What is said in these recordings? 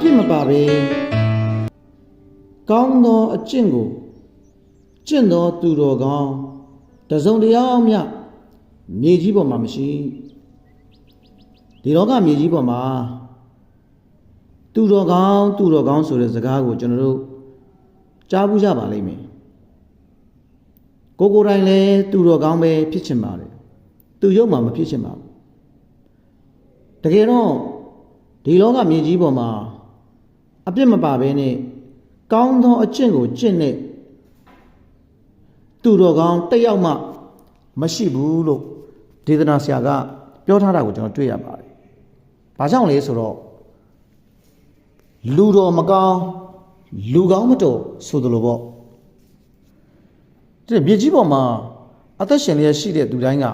ပြစ်မပါပဲကောင်းသောအကျင့်ကိုကျင့်သောသူတော်ကောင်းတစုံတယောက်မျှမြေကြီးပေါ်မှာမရှိဒီလောကမြေကြီးပေါ်မှာသူတော်ကောင်းဆိုတဲ့စကားကိုကျွန်တော်တို့ကြားဘူးကြပါလိမ့်မယ်ကိုယ်တိုင်လည်းသူတော်ကောင်းပဲဖြစ်ချင်ပါတယ်သူရုပ်မှာမဖြစ်ချင်ပါဘူးတကယ်တော့ဒီလောကမြေကြီးပေါ်မှာအပြစ်မပါဘဲနဲ့ကောင်းသောအကျင့်ကိုကျင့်တဲ့သူတော်ကောင်းတစ်ယောက်မှမရှိဘူးလို့ဒေသနာဆရာကပြောထားတာကိုကျွန်တော်တွေ့ရပါတယ်။ဘာကြောင့်လဲဆိုတော့လူတော်မကောင်းလူကောင်းမတော်ဆိုသလိုပေါ့ဒီမြေကြီးပေါ်မှာအသက်ရှင်လျက်ရှိတဲ့သူတိုင်းက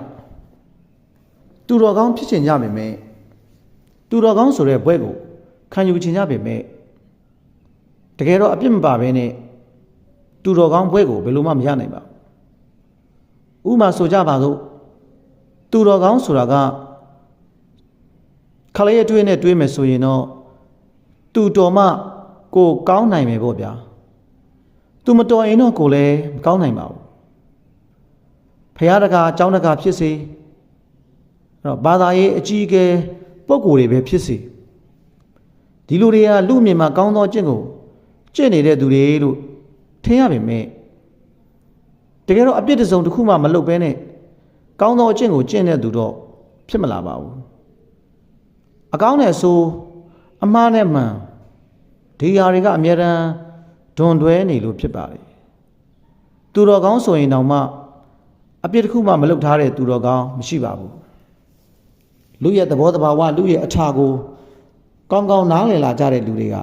သူတော်ကောင်းဖြစ်ချင်ကြပေမဲ့သူတော်ကောင်းဆိုတဲ့ဘွဲ့ကိုခံယူချင်ကြပေမဲ့တကယ်တော့အပြစ်မပါဘဲနဲ့သူတော်ကောင်းဘွဲ့ကိုဘယ်လိုမှမရနိုင်ပါဘူးဥပမာဆိုကြပါစို့သူတော်ကောင်းဆိုတာကခလေးအတွင်းနဲ့တွေးမယ်ဆိုရင်တော့သူတော်မှကိုကောင်းနိုင်မယ်ပေါ့ဗျာသူမတော်ရင်တော့ကိုလည်းမကောင်းနိုင်ပါဘူးဖရာတကာအကြောင်းတကာဖြစ်စေအဲ့တော့ဘာသာရေးအကြီးအကဲပုံကိုယ်တွေပဲဖြစ်စေဒီလူတွေကလူမြင်မှာကောင်းသောအကျင့်ကိုကျင့်နေတဲ့သူတွေလို့ထင်ရပေမဲ့တကယ်တော့အပြစ်တစုံတစ်ခုမှမလုပ်ဘဲနဲ့ကောင်းသောအကျင့်ကိုကျင့်တဲ့သူတော့ဖြစ်မလာပါဘူးအကောင်းနဲ့ဆိုအမှားနဲ့မှန်ဒီຢာတွေကအမြဲတမ်းဒွန်တွဲနေလို့ဖြစ်ပါတယ်သူတော်ကောင်းဆိုရင်တောင်မှအပြစ်တစ်ခုမှမလုပ်ထားတဲ့သူတော်ကောင်းမရှိပါဘူးလူရဲ့သဘောတဘာဝလူရဲ့အထာကိုကောင်းကောင်းနားလည်လာကြတဲ့လူတွေက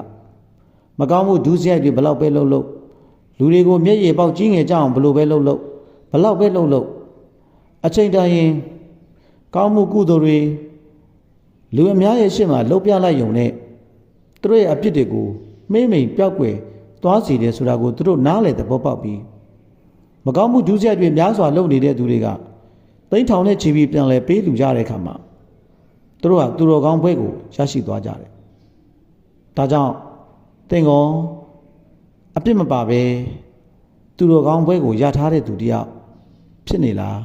မကောင်းမှုဒုစရိုက်တွေဘလောက်ပဲလုပ်လူတွေကိုမျက်ရည်ပေါက်ကြီးငယ်ကြအောင်ဘလို့ပဲလုပ်ဘလောက်ပဲလုပ်အချိန်တိုင်းရင်ကောင်းမှုကုသိုလ်တွေလူအများရဲ့ရှေ့မှာလှုပ်ပြလိုက်ရုံနဲ့သူတို့ရဲ့အပြစ်တွေကိုမိမ့်မိန်ပျောက်ကွယ်သွားစီတယ်ဆိုတာကိုသူတို့နားလည်သဘောပေါက်ပြီးမကောင်းမှုဒုစရိုက်တွေများစွာလုပ်နေတဲ့သူတွေကသိန်းထောင်နဲ့ချီပြီးပြန်လဲပေးလူကြတဲ့အခါမှာသူတို့ကသူတော်ကောင်းဘွဲ့ကိုရရှိသွားကြတယ်ဒါကြောင့်သင်ကောအပြစ်မပါပဲသူတော်ကောင်းဘွဲ့ကိုရထားတဲ့သူတယောက်ဖြစ်နေလား